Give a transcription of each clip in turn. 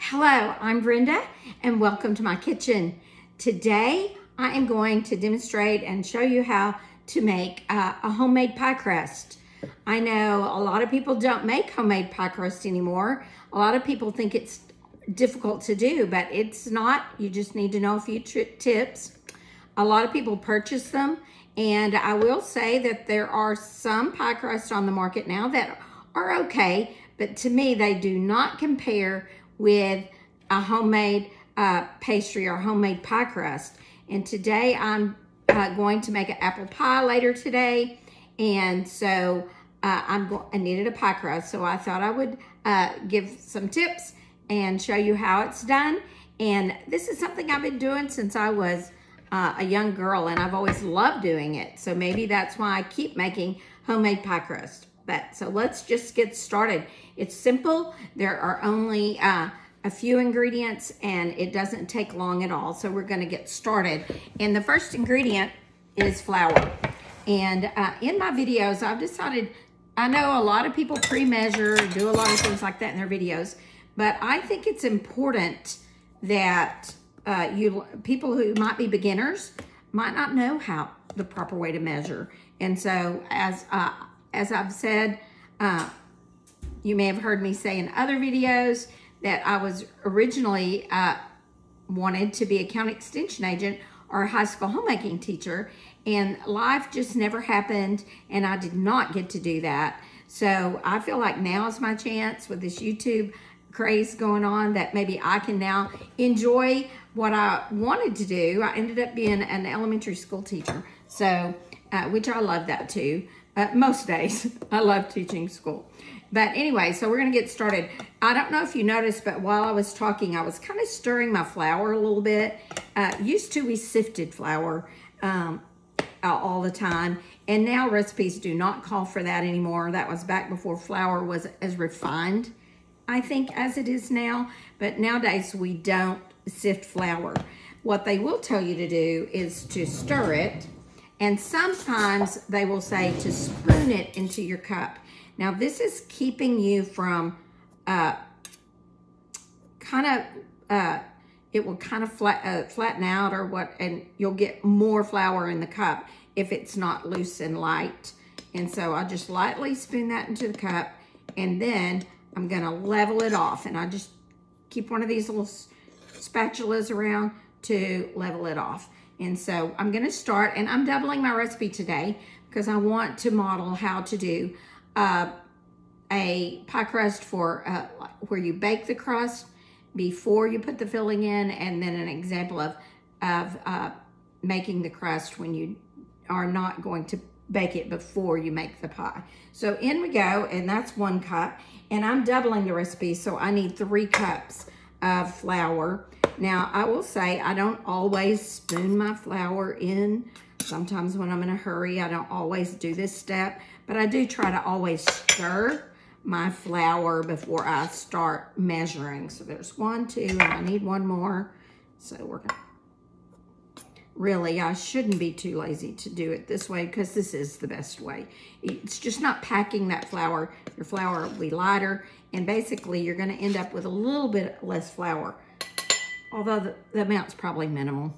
Hello, I'm Brenda and welcome to my kitchen. Today I am going to demonstrate and show you how to make a homemade pie crust. I know a lot of people don't make homemade pie crust anymore. A lot of people think it's difficult to do, but it's not. You just need to know a few tips. A lot of people purchase them, and I will say that there are some pie crusts on the market now that are okay, but to me they do not compare with a homemade pastry or homemade pie crust. And today I'm going to make an apple pie later today, and so I needed a pie crust, so I thought I would give some tips and show you how it's done. And this is something I've been doing since I was a young girl, and I've always loved doing it, so maybe that's why I keep making homemade pie crust. But so let's just get started. It's simple. There are only a few ingredients, and it doesn't take long at all. So we're going to get started. And the first ingredient is flour. And in my videos, I've decided, I know a lot of people pre-measure, do a lot of things like that in their videos, but I think it's important that people who might be beginners might not know how the proper way to measure. And so as I've said, you may have heard me say in other videos that I was originally wanted to be a county extension agent or a high school homemaking teacher, and life just never happened, and I did not get to do that. So I feel like now is my chance with this YouTube craze going on, that maybe I can now enjoy what I wanted to do. I ended up being an elementary school teacher, so which I love that too. Most days I love teaching school. But anyway, so we're gonna get started. I don't know if you noticed, but while I was talking, I was kind of stirring my flour a little bit. Used to we sifted flour all the time, and now recipes do not call for that anymore. That was back before flour was as refined, I think, as it is now. But nowadays we don't sift flour. What they will tell you to do is to stir it, and sometimes they will say to spoon it into your cup. Now this is keeping you from it will kind of flatten out or what, and you'll get more flour in the cup if it's not loose and light. And so I just lightly spoon that into the cup, and then I'm gonna level it off, and I just keep one of these little spatulas around to level it off. And so I'm gonna start, and I'm doubling my recipe today because I want to model how to do a pie crust for where you bake the crust before you put the filling in, and then an example of making the crust when you are not going to bake it before you make the pie. So in we go, and that's 1 cup, and I'm doubling the recipe, so I need 3 cups of flour. Now I will say I don't always spoon my flour in. Sometimes when I'm in a hurry, I don't always do this step, but I do try to always stir my flour before I start measuring. So there's 1, 2, and I need 1 more. So we're gonna, really, I shouldn't be too lazy to do it this way because this is the best way. It's just not packing that flour. Your flour will be lighter, and basically you're gonna end up with a little bit less flour, although the amount's probably minimal.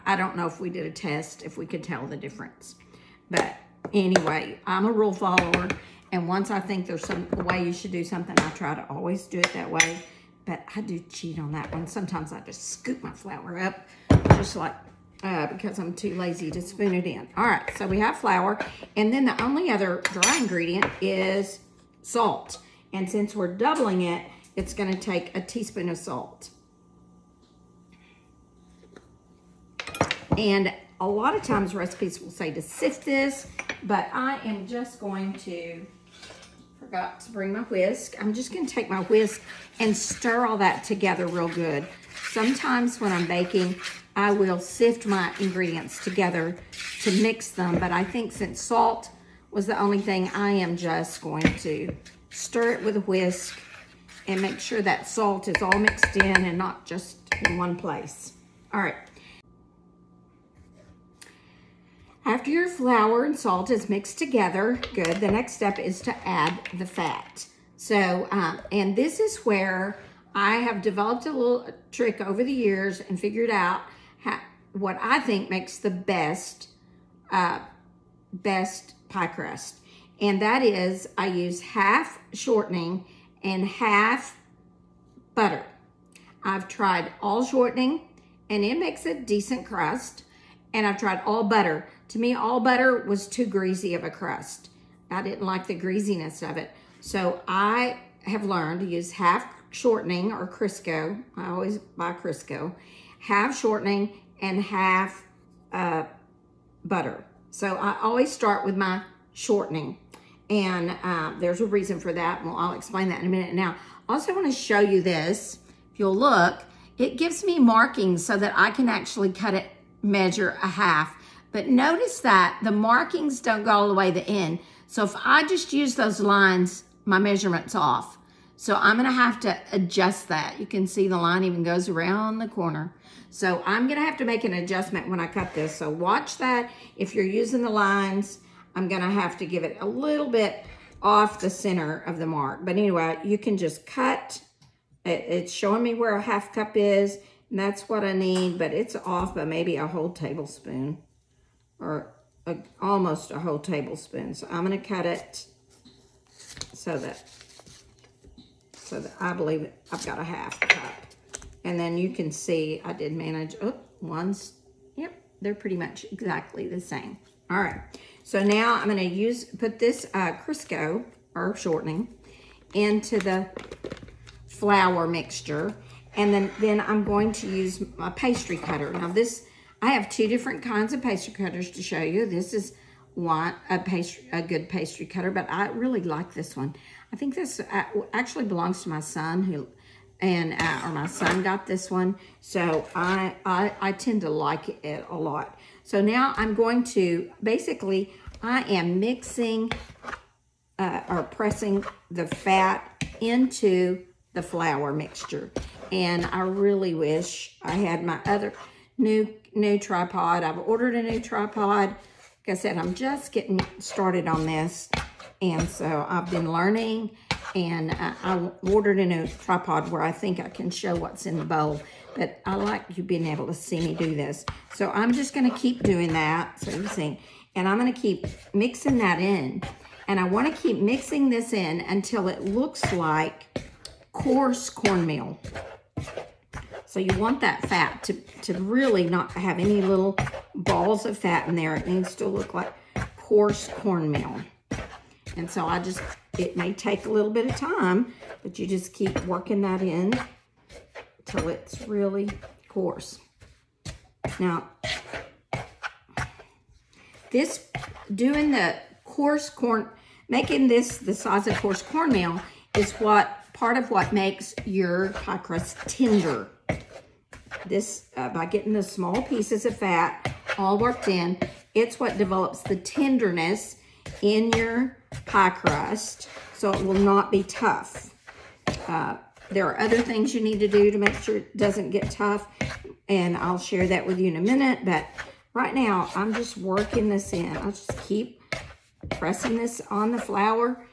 I don't know if we did a test, if we could tell the difference. But anyway, I'm a rule follower, and once I think there's some way you should do something, I try to always do it that way. But I do cheat on that one. Sometimes I just scoop my flour up, just like, because I'm too lazy to spoon it in. All right, so we have flour, and then the only other dry ingredient is salt. And since we're doubling it, it's gonna take a teaspoon of salt. And a lot of times recipes will say to sift this, but I am just going to, forgot to bring my whisk. I'm just gonna take my whisk and stir all that together real good. Sometimes when I'm baking, I will sift my ingredients together to mix them, but I think since salt was the only thing, I am just going to stir it with a whisk and make sure that salt is all mixed in and not just in one place. All right. After your flour and salt is mixed together, good, the next step is to add the fat. So, and this is where I have developed a little trick over the years and figured out what I think makes the best pie crust. And that is, I use half shortening and half butter. I've tried all shortening and it makes a decent crust. And I've tried all butter. To me, all butter was too greasy of a crust. I didn't like the greasiness of it. So I have learned to use half shortening or Crisco. I always buy Crisco. Half shortening and half butter. So I always start with my shortening. And there's a reason for that. Well, I'll explain that in a minute. Now, I also want to show you this. If you'll look, it gives me markings so that I can actually cut it, measure a half. But notice that the markings don't go all the way to the end. So if I just use those lines, my measurement's off. So I'm gonna have to adjust that. You can see the line even goes around the corner. So I'm gonna have to make an adjustment when I cut this. So watch that. If you're using the lines, I'm gonna have to give it a little bit off the center of the mark. But anyway, you can just cut. It's showing me where a half cup is, and that's what I need, but it's off by maybe a whole tablespoon or almost a whole tablespoon. So I'm gonna cut it so that I believe I've got a half cup. And then you can see I did manage, one's, yep, they're pretty much exactly the same. All right, so now I'm gonna put this Crisco, or shortening, into the flour mixture. And then I'm going to use my pastry cutter. Now I have two different kinds of pastry cutters to show you. This is a good pastry cutter, but I really like this one. I think this actually belongs to my son, or my son got this one. So I tend to like it a lot. So now I'm going to, basically, I am mixing or pressing the fat into the flour mixture. And I really wish I had my other new tripod. I've ordered a new tripod. Like I said, I'm just getting started on this. And so I've been learning, and I ordered a new tripod where I think I can show what's in the bowl. But I like you being able to see me do this. So I'm just gonna keep doing that, so you see. And I'm gonna keep mixing that in. And I wanna keep mixing this in until it looks like coarse cornmeal. So you want that fat to really not have any little balls of fat in there. It needs to look like coarse cornmeal. And so it may take a little bit of time, but you just keep working that in till it's really coarse. Now, doing the coarse corn, making this the size of coarse cornmeal is part of what makes your pie crust tender. This, by getting the small pieces of fat all worked in, it's what develops the tenderness in your pie crust, so it will not be tough. There are other things you need to do to make sure it doesn't get tough, and I'll share that with you in a minute, but right now I'm just working this in. I'll just keep pressing this on the flour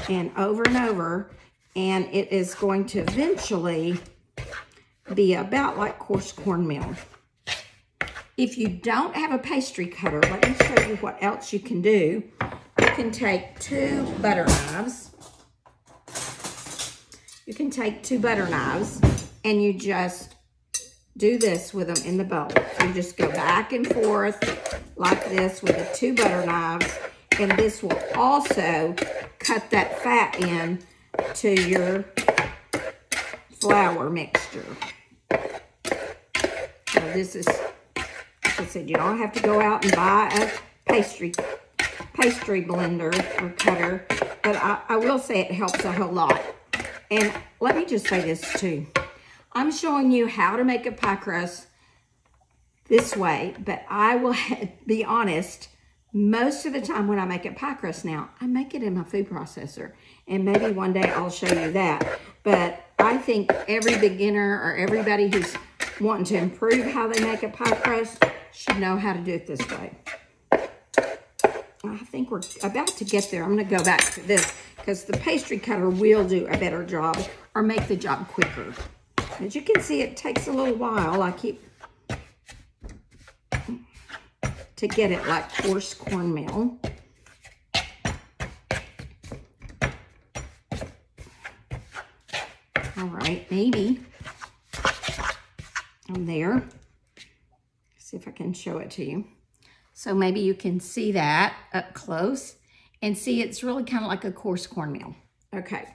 and over, and it is going to eventually be about like coarse cornmeal. If you don't have a pastry cutter, let me show you what else you can do. You can take two butter knives. You can take two butter knives and you just do this with them in the bowl. You just go back and forth like this with the two butter knives, and this will also cut that fat in to your flour mixture. So this is, like I said, you don't have to go out and buy a pastry blender or cutter, but I will say it helps a whole lot. And let me just say this too. I'm showing you how to make a pie crust this way, but I will be honest, most of the time when I make a pie crust now, I make it in my food processor. And maybe one day I'll show you that. But I think every beginner or everybody who's wanting to improve how they make a pie crust should know how to do it this way. I think we're about to get there. I'm going to go back to this because the pastry cutter will do a better job or make the job quicker. As you can see, it takes a little while. I keep to get it like coarse cornmeal. All right, maybe I'm there. See if I can show it to you. So maybe you can see that up close and see it's really kind of like a coarse cornmeal. Okay,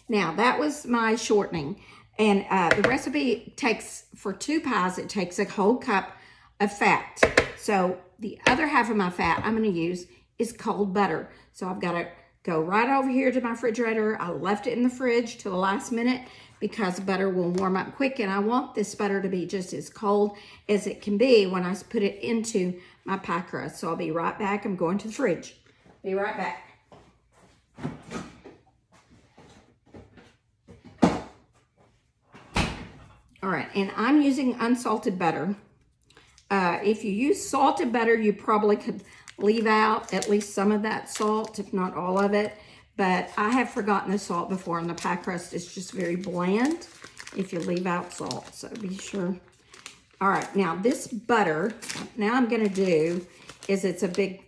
now that was my shortening. And the recipe takes, for 2 pies, it takes a whole cup of fat. So the other half of my fat I'm gonna use is cold butter. So I've gotta go right over here to my refrigerator. I left it in the fridge till the last minute because butter will warm up quick, and I want this butter to be just as cold as it can be when I put it into my pie crust. So I'll be right back. I'm going to the fridge. Be right back. All right, and I'm using unsalted butter. If you use salted butter, you probably could leave out at least some of that salt, if not all of it. But I have forgotten the salt before, and the pie crust is just very bland if you leave out salt, so be sure. All right, now this butter, now I'm gonna do is it's a big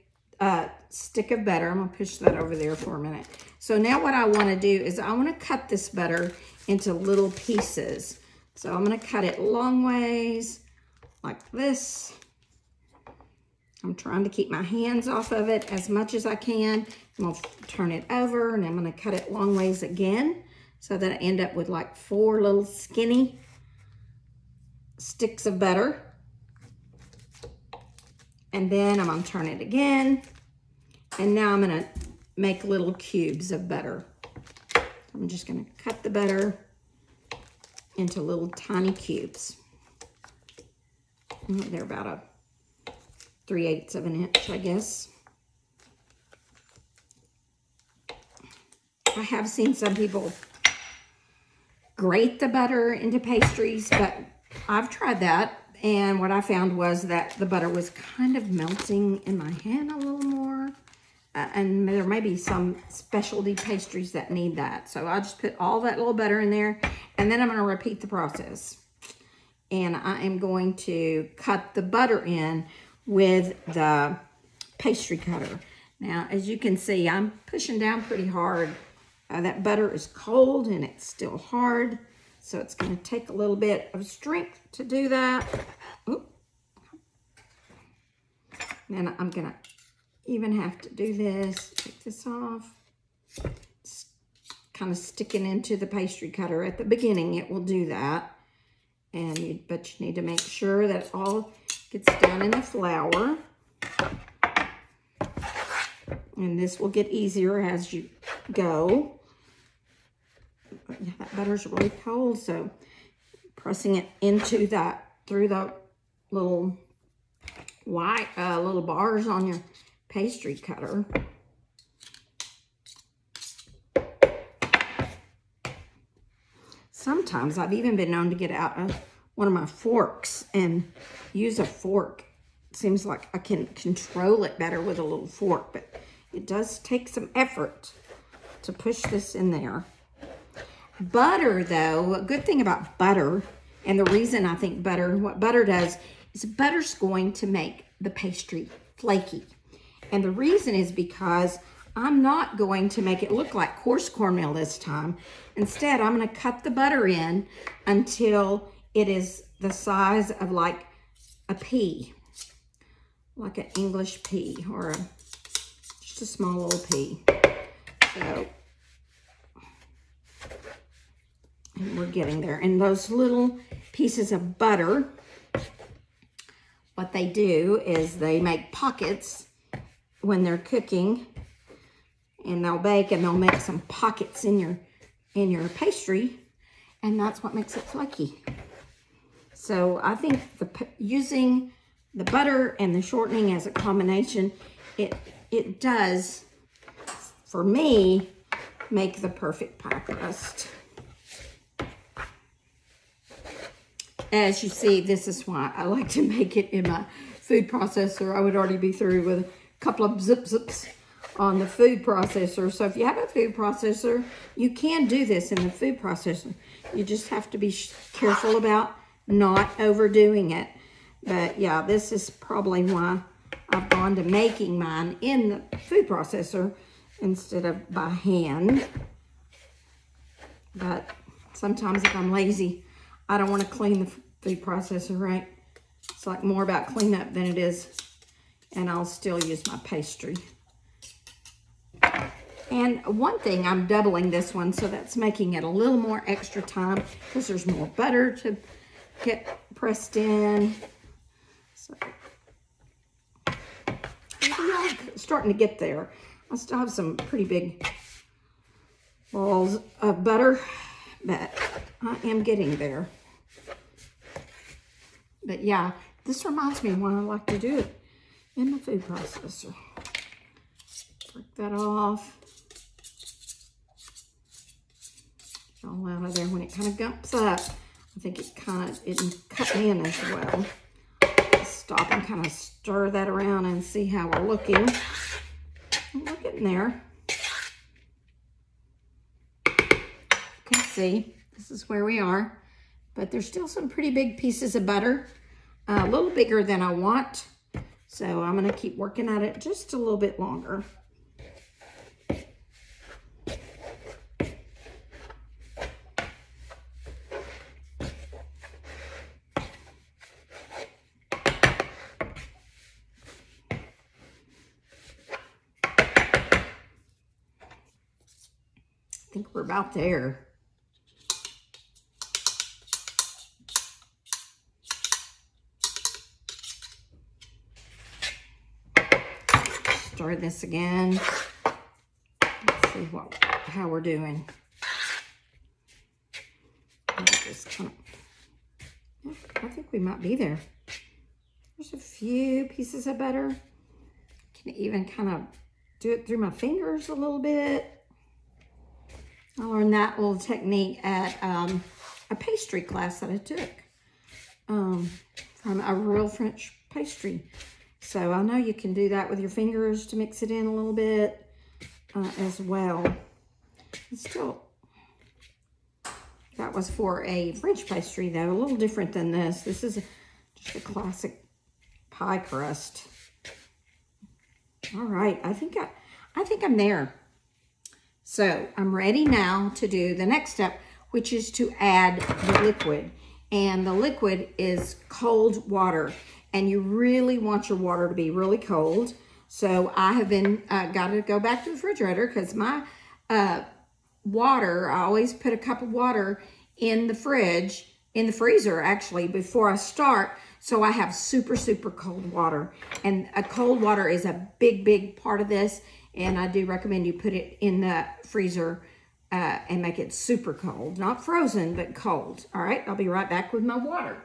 stick of butter. I'm gonna push that over there for a minute. So now what I wanna do is I wanna cut this butter into little pieces. So I'm gonna cut it long ways, like this. I'm trying to keep my hands off of it as much as I can. I'm gonna turn it over, and I'm gonna cut it long ways again so that I end up with like 4 little skinny sticks of butter. And then I'm gonna turn it again. And now I'm gonna make little cubes of butter. I'm just gonna cut the butter into little tiny cubes. They're about a 3/8 of an inch, I guess. I have seen some people grate the butter into pastries, but I've tried that, and what I found was that the butter was kind of melting in my hand a little more. And there may be some specialty pastries that need that. So I just put all that little butter in there, and then I'm going to repeat the process. And I am going to cut the butter in with the pastry cutter. Now, as you can see, I'm pushing down pretty hard. That butter is cold and it's still hard, so it's going to take a little bit of strength to do that. Oop. And I'm going to even have to do this. Take this off. It's kind of sticking into the pastry cutter at the beginning. It will do that. But you need to make sure that it all gets down in the flour. And this will get easier as you go. But yeah, that butter's really cold, so pressing it into that, through the little white, little bars on your pastry cutter. Sometimes I've even been known to get out one of my forks and use a fork. It seems like I can control it better with a little fork, but it does take some effort to push this in there. Butter, though, a good thing about butter, and the reason I think butter, what butter does, is butter's going to make the pastry flaky. And the reason is because I'm not going to make it look like coarse cornmeal this time. Instead, I'm going to cut the butter in until it is the size of like a pea, like an English pea, or just a small little pea. So, and we're getting there. And those little pieces of butter, what they do is they make pockets when they're cooking, and they'll bake and they'll make some pockets in your pastry, and that's what makes it flaky. So I think using the butter and the shortening as a combination, it does, for me, make the perfect pie crust. As you see, this is why I like to make it in my food processor. I would already be through with a couple of zip-zips on the food processor. So if you have a food processor, you can do this in the food processor. You just have to be careful about not overdoing it. But yeah, this is probably why I've gone to making mine in the food processor instead of by hand. But sometimes if I'm lazy, I don't want to clean the food processor, right? It's like more about cleanup than it is. And I'll still use my pastry. And one thing, I'm doubling this one, so that's making it a little more extra time because there's more butter to get pressed in. So, I'm starting to get there. I still have some pretty big balls of butter, but I am getting there. But yeah, this reminds me of when I like to do it in the food processor. Break that off. Get all out of there. When it kind of gumps up, I think it cut in as well. Stop and kind of stir that around and see how we're looking. We're getting there. You can see this is where we are, but there's still some pretty big pieces of butter, a little bigger than I want. So I'm gonna keep working at it just a little bit longer. I think we're about there. Stir this again. Let's see how we're doing. Just kind of, I think we might be there. There's a few pieces of butter. Can even kind of do it through my fingers a little bit. I learned that little technique at a pastry class that I took from a real French pastry. So I know you can do that with your fingers to mix it in a little bit as well. It's still, that was for a French pastry though, a little different than this. This is just a classic pie crust. All right, I think I'm there. So I'm ready now to do the next step, which is to add the liquid. And the liquid is cold water. And you really want your water to be really cold. So I have been, got to go back to the refrigerator because my water, I always put a cup of water in the fridge, in the freezer actually, before I start. So I have super, super cold water. And cold water is a big, big part of this. And I do recommend you put it in the freezer and make it super cold. Not frozen, but cold. All right, I'll be right back with my water.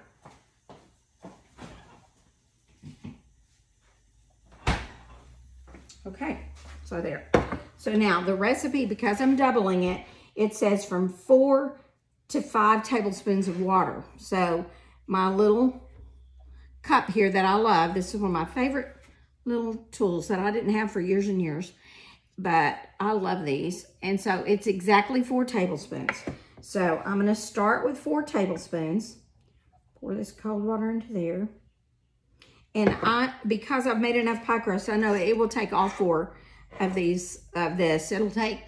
Okay, so there. So now the recipe, because I'm doubling it, it says from 4 to 5 tablespoons of water. So my little cup here that I love, this is one of my favorite little tools that I didn't have for years and years, but I love these. And so it's exactly 4 tablespoons. So I'm gonna start with 4 tablespoons. Pour this cold water into there. And because I've made enough pie crust, I know it will take all 4 of these, It'll take,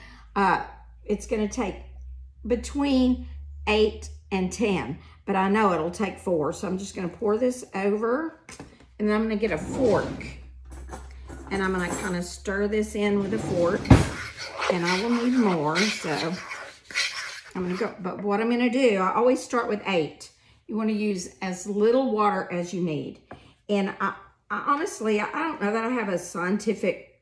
it's gonna take between 8 and 10, but I know it'll take 4. So I'm just gonna pour this over, and then I'm gonna get a fork. And I'm gonna kind of stir this in with a fork, and I will need more, so I'm gonna go, but what I'm gonna do, I always start with 8. You wanna use as little water as you need. And I honestly, I don't know that I have a scientific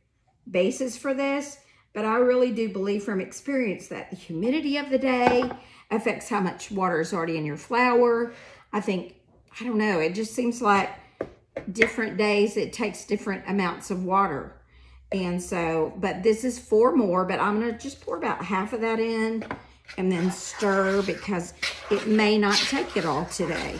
basis for this, but I really do believe from experience that the humidity of the day affects how much water is already in your flour. I don't know, it just seems like different days it takes different amounts of water. And so, but this is 4 more, but I'm gonna just pour about half of that in and then stir because it may not take it all today.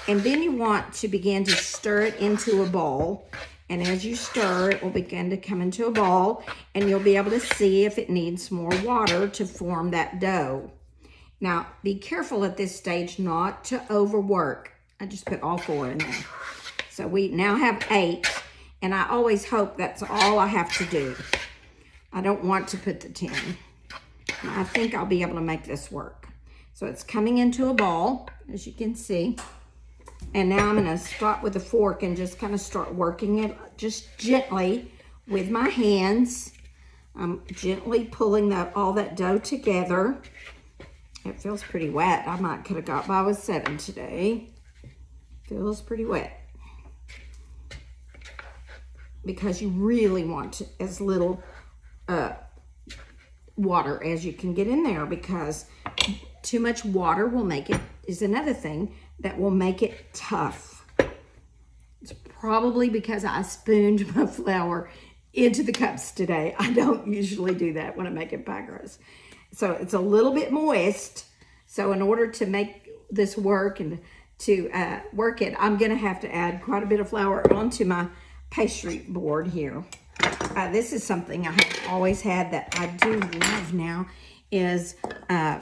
And then you want to begin to stir it into a bowl. And as you stir, it will begin to come into a ball, and you'll be able to see if it needs more water to form that dough. Now, be careful at this stage not to overwork. I just put all 4 in there. So we now have 8, and I always hope that's all I have to do. I don't want to put the 10. I think I'll be able to make this work. So it's coming into a ball, as you can see. And now I'm gonna start with a fork and just kind of start working it just gently with my hands. I'm gently pulling all that dough together. It feels pretty wet. I could have got by with 7 today. Feels pretty wet. Because you really want as little water as you can get in there, because too much water will make it, is another thing that will make it tough. It's probably because I spooned my flour into the cups today. I don't usually do that when I'm making pie crust. So it's a little bit moist. So in order to make this work and to work it, I'm gonna have to add quite a bit of flour onto my pastry board here. This is something I have always had that I do love now, is I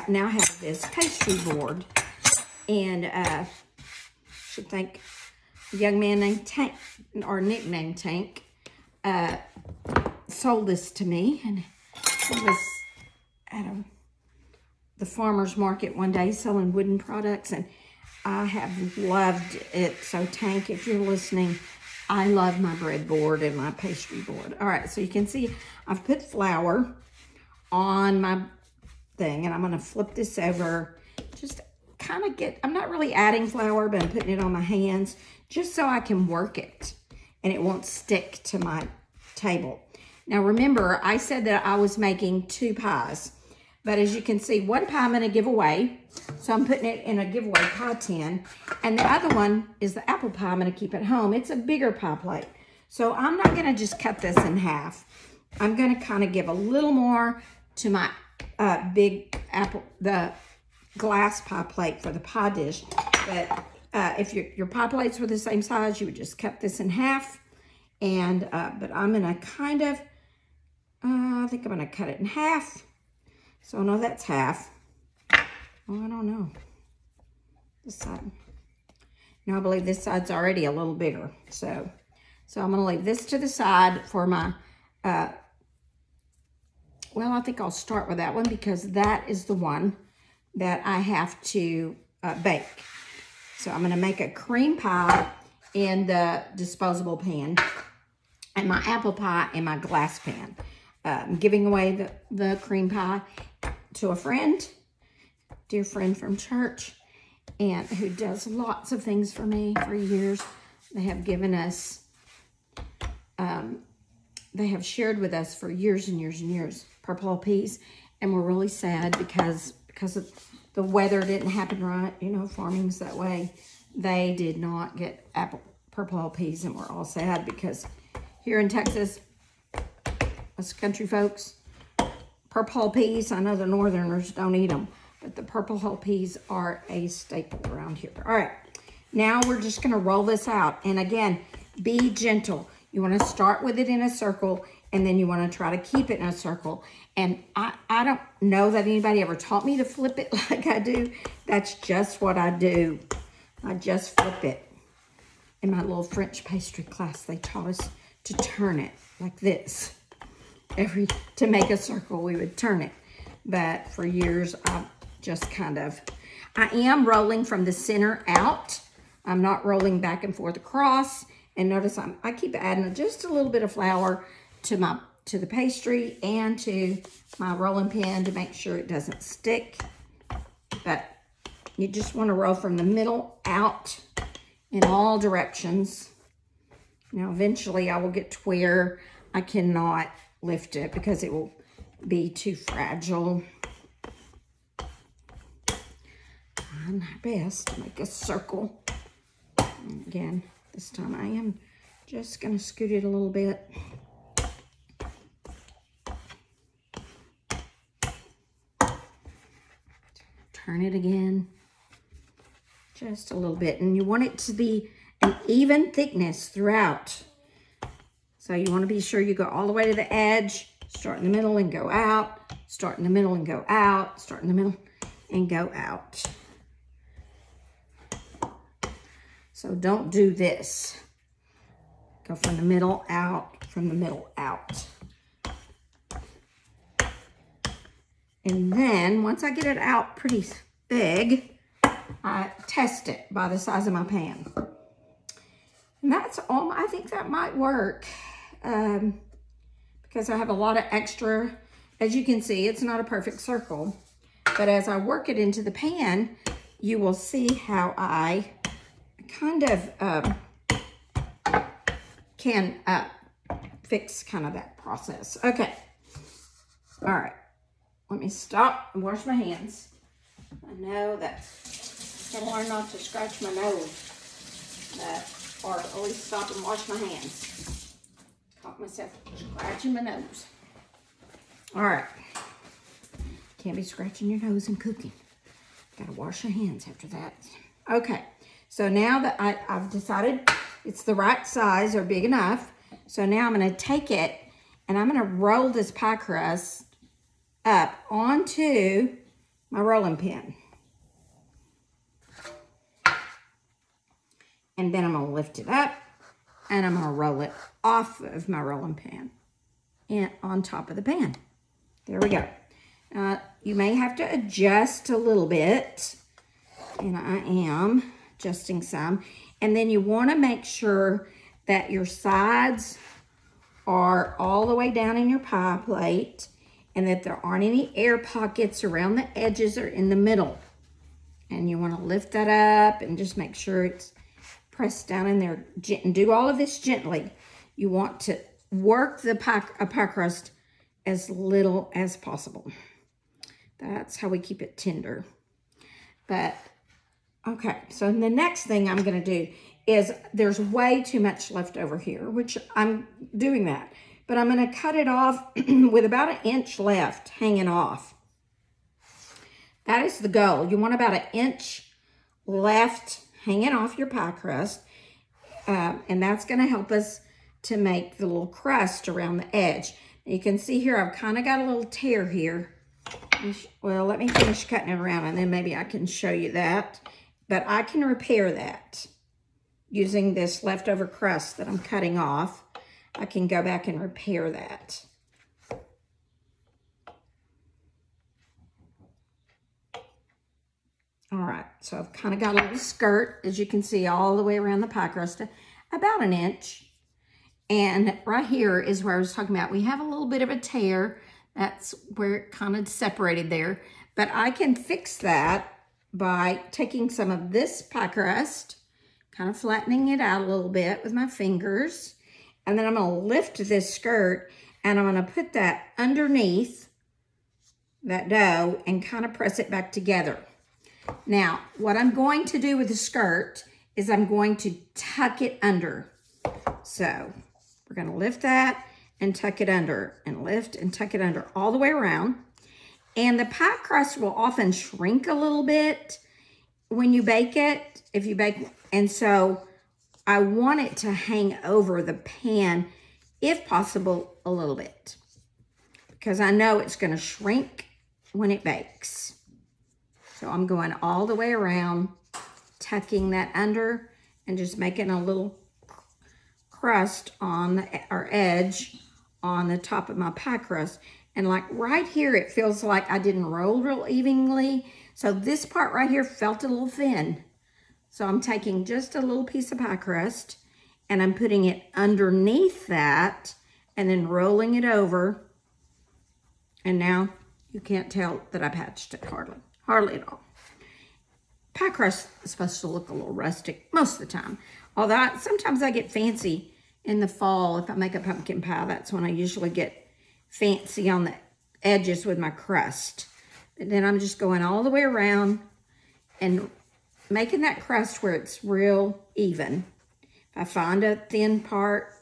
now have this pastry board. And should thank a young man named Tank, or nicknamed Tank, sold this to me. And it was at the farmer's market one day selling wooden products, and I have loved it. So Tank, if you're listening, I love my breadboard and my pastry board. All right, so you can see I've put flour on my thing, and I'm gonna flip this over. Just kind of I'm not really adding flour, but I'm putting it on my hands just so I can work it and it won't stick to my table. Now remember, I said that I was making 2 pies, but as you can see, 1 pie I'm gonna give away. So I'm putting it in a giveaway pie tin. And the other one is the apple pie I'm gonna keep at home. It's a bigger pie plate. So I'm not gonna just cut this in half. I'm gonna kind of give a little more to my big apple, the glass pie plate for the pie dish. But if your pie plates were the same size, you would just cut this in half. And but I'm gonna kind of, I think I'm gonna cut it in half. So no, that's half. Oh, I don't know. This side. No, I believe this side's already a little bigger. So I'm gonna leave this to the side for my, well, I think I'll start with that one because that is the one that I have to bake. So I'm gonna make a cream pie in the disposable pan and my apple pie in my glass pan. I'm giving away the cream pie to a friend, dear friend from church, and who does lots of things for me for years. They have given us, they have shared with us for years and years and years purple peas, and we're really sad because of the weather didn't happen right. You know, farming's that way. They did not get purple peas, and we're all sad because here in Texas, us country folks, purple peas, I know the northerners don't eat them, but the purple hull peas are a staple around here. All right, now we're just gonna roll this out. And again, be gentle. You wanna start with it in a circle, and then you wanna try to keep it in a circle. And I don't know that anybody ever taught me to flip it like I do. That's just what I do. I just flip it. In my little French pastry class, they taught us to turn it like this. To make a circle, we would turn it. But for years, I just kind of, I am rolling from the center out. I'm not rolling back and forth across. And notice I keep adding just a little bit of flour to the pastry and to my rolling pin to make sure it doesn't stick. But you just want to roll from the middle out in all directions. Now, eventually I will get to where I cannot lift it because it will be too fragile. Trying my best to make a circle. And again, this time I am just going to scoot it a little bit. Turn it again. Just a little bit. And you want it to be an even thickness throughout. So you want to be sure you go all the way to the edge, start in the middle and go out, start in the middle and go out, start in the middle and go out. So don't do this. Go from the middle out, from the middle out. And then once I get it out pretty big, I test it by the size of my pan. And that's all. I think that might work because I have a lot of extra. As you can see, it's not a perfect circle. But as I work it into the pan, you will see how I kind of can fix kind of that process. Okay. All right. Let me stop and wash my hands. I know that I learn not to scratch my nose, or at least stop and wash my hands. Caught myself scratching my nose. All right. Can't be scratching your nose and cooking. Gotta wash your hands after that. Okay, so now that I've decided it's the right size or big enough, so now I'm gonna take it and I'm gonna roll this pie crust up onto my rolling pin. And then I'm gonna lift it up and I'm gonna roll it off of my rolling pin and on top of the pan. There we go. You may have to adjust a little bit, and I am adjusting some. And then you want to make sure that your sides are all the way down in your pie plate and that there aren't any air pockets around the edges or in the middle. And you want to lift that up and just make sure it's pressed down in there. And do all of this gently. You want to work the pie crust as little as possible. That's how we keep it tender. But, okay, so the next thing I'm gonna do is there's way too much left over here, which I'm doing that. But I'm gonna cut it off with about 1 inch left hanging off. That is the goal. You want about 1 inch left hanging off your pie crust. And that's gonna help us to make the little crust around the edge. You can see here, I've kind of got a little tear here. Well, let me finish cutting it around and then maybe I can show you that. But I can repair that using this leftover crust that I'm cutting off. I can go back and repair that. All right, so I've kind of got a little skirt, as you can see, all the way around the pie crust, about 1 inch. And right here is where I was talking about. We have a little bit of a tear. That's where it kind of separated there. But I can fix that by taking some of this pie crust, kind of flattening it out a little bit with my fingers. And then I'm going to lift this skirt and I'm going to put that underneath that dough and kind of press it back together. Now, what I'm going to do with the skirt is I'm going to tuck it under. So we're going to lift that and tuck it under, and lift and tuck it under all the way around. And the pie crust will often shrink a little bit when you bake it, if you bake. And so I want it to hang over the pan, if possible, a little bit, because I know it's going to shrink when it bakes. So I'm going all the way around, tucking that under and just making a little crust on the, or edge on the top of my pie crust. And like right here, it feels like I didn't roll real evenly. So this part right here felt a little thin. So I'm taking just a little piece of pie crust and I'm putting it underneath that and then rolling it over. And now you can't tell that I patched it hardly at all. Pie crust is supposed to look a little rustic most of the time. Although sometimes I get fancy in the fall. If I make a pumpkin pie, that's when I usually get fancy on the edges with my crust. And then I'm just going all the way around and making that crust where it's real even. If I find a thin part,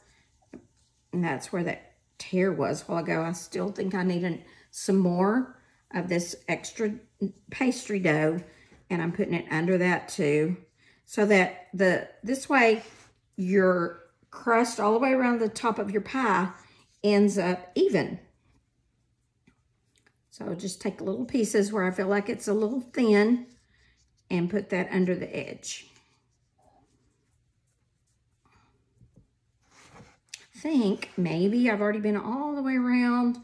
and that's where that tear was a while ago, I still think I need some more of this extra pastry dough, and I'm putting it under that too. so that this way your crust all the way around the top of your pie ends up even. So just take little pieces where I feel like it's a little thin and put that under the edge. I think maybe I've already been all the way around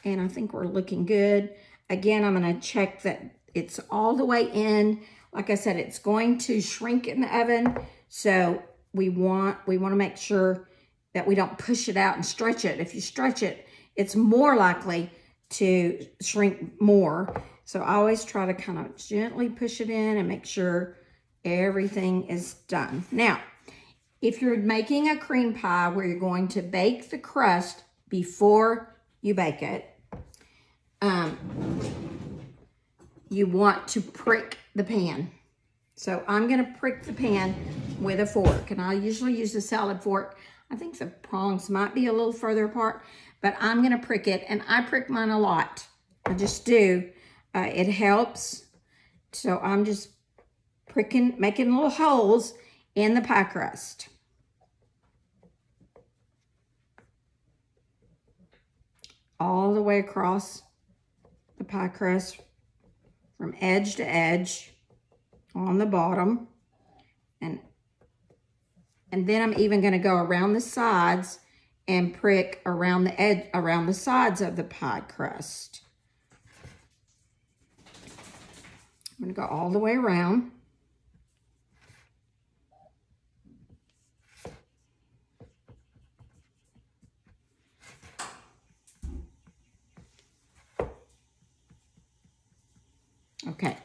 and I think we're looking good. Again, I'm going to check that it's all the way in. Like I said, it's going to shrink in the oven, so we want to make sure that we don't push it out and stretch it. If you stretch it, it's more likely to shrink more. So I always try to kind of gently push it in and make sure everything is done. Now, if you're making a cream pie where you're going to bake the crust before you bake it, you want to prick the pan. So I'm going to prick the pan with a fork, and I usually use a salad fork. I think the prongs might be a little further apart, but I'm going to prick it, and I prick mine a lot. I just do. It helps. So I'm just pricking, making little holes in the pie crust. All the way across the pie crust from edge to edge on the bottom. And then I'm even going to go around the sides and prick around the edge, around the sides of the pie crust. I'm going to go all the way around. Okay,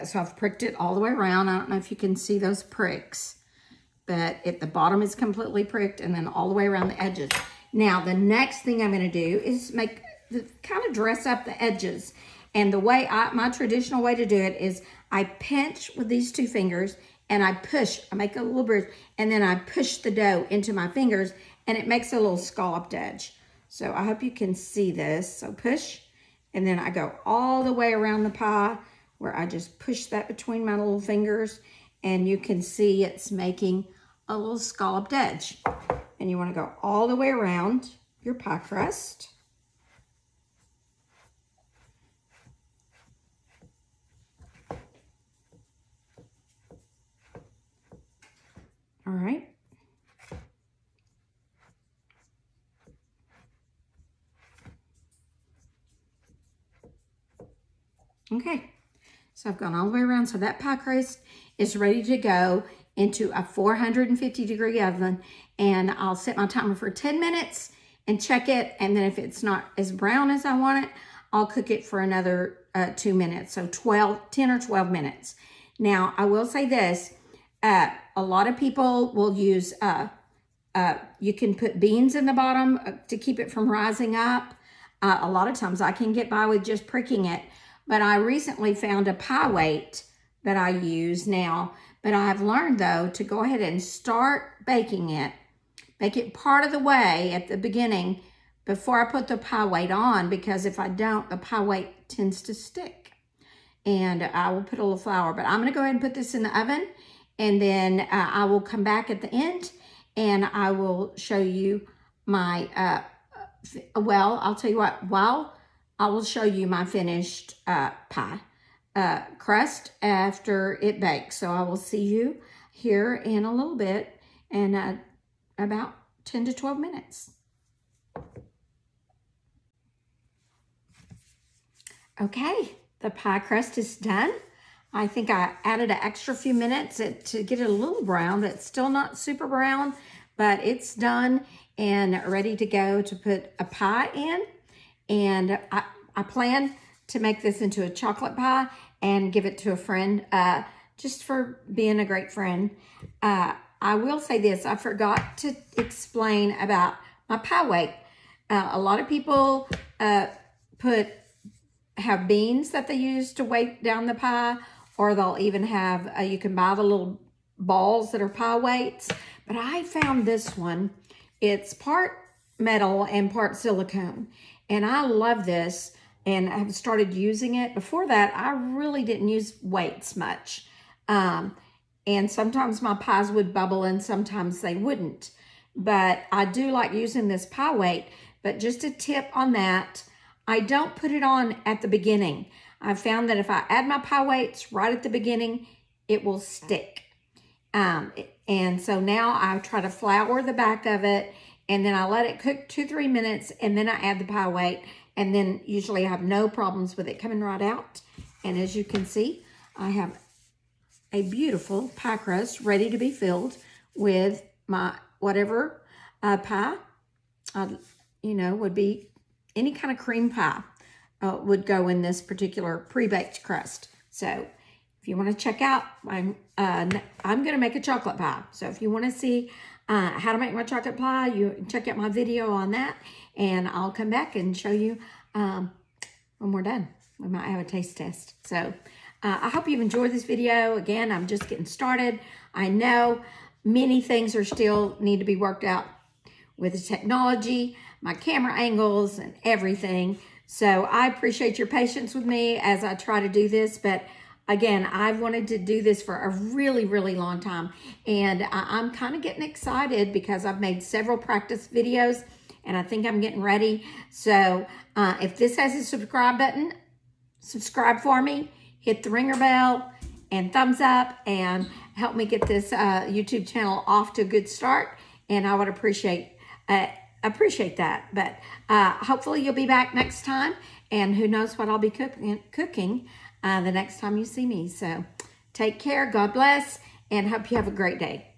so I've pricked it all the way around. I don't know if you can see those pricks, but at the bottom is completely pricked and then all the way around the edges. Now, the next thing I'm gonna do is kind of dress up the edges. And the way my traditional way to do it is I pinch with these two fingers and I push, I make a little bruise, and then I push the dough into my fingers and it makes a little scalloped edge. So I hope you can see this. So push. And then I go all the way around the pie where I just push that between my little fingers, and you can see it's making a little scalloped edge. And you want to go all the way around your pie crust. All right. Okay, so I've gone all the way around. So that pie crust is ready to go into a 450-degree oven, and I'll set my timer for 10 minutes and check it. And then if it's not as brown as I want it, I'll cook it for another 2 minutes. So 10 or 12 minutes. Now, I will say this, a lot of people will use, you can put beans in the bottom to keep it from rising up. A lot of times I can get by with just pricking it. But I recently found a pie weight that I use now. But I've learned, though, to go ahead and start baking it. Bake it part of the way at the beginning before I put the pie weight on, because if I don't, the pie weight tends to stick. And I will put a little flour. But I'm going to go ahead and put this in the oven. And then I will come back at the end and I will show you my, well, I'll tell you what, I will show you my finished pie crust after it bakes. So I will see you here in a little bit, and about 10 to 12 minutes. Okay, the pie crust is done. I think I added an extra few minutes to get it a little brown. It's still not super brown, but it's done and ready to go to put a pie in. And I plan to make this into a chocolate pie and give it to a friend, just for being a great friend. I will say this, I forgot to explain about my pie weight. A lot of people have beans that they use to weight down the pie, or they'll even have, you can buy the little balls that are pie weights. But I found this one. It's part metal and part silicone. And I love this, and I've started using it. Before that, I really didn't use weights much. and sometimes my pies would bubble and sometimes they wouldn't. But I do like using this pie weight. But just a tip on that, I don't put it on at the beginning. I found that if I add my pie weights right at the beginning, it will stick. And so now I try to flour the back of it, and then I let it cook 2-3 minutes, and then I add the pie weight, and then usually I have no problems with it coming right out. And as you can see, I have a beautiful pie crust ready to be filled with my whatever pie, you know, would be any kind of cream pie would go in this particular pre-baked crust. So if you want to check out, I'm going to make a chocolate pie. So if you want to see how to make my chocolate pie, you check out my video on that, and I'll come back and show you when we're done. We might have a taste test. So I hope you've enjoyed this video. Again, I'm just getting started. I know many things are still need to be worked out with the technology, my camera angles, and everything. So I appreciate your patience with me as I try to do this. But again, I've wanted to do this for a really, really long time. And I'm kind of getting excited because I've made several practice videos and I think I'm getting ready. So if this has a subscribe button, subscribe for me, hit the ringer bell and thumbs up, and help me get this YouTube channel off to a good start. And I would appreciate that. But hopefully you'll be back next time, and who knows what I'll be cooking the next time you see me. So take care, God bless, and hope you have a great day.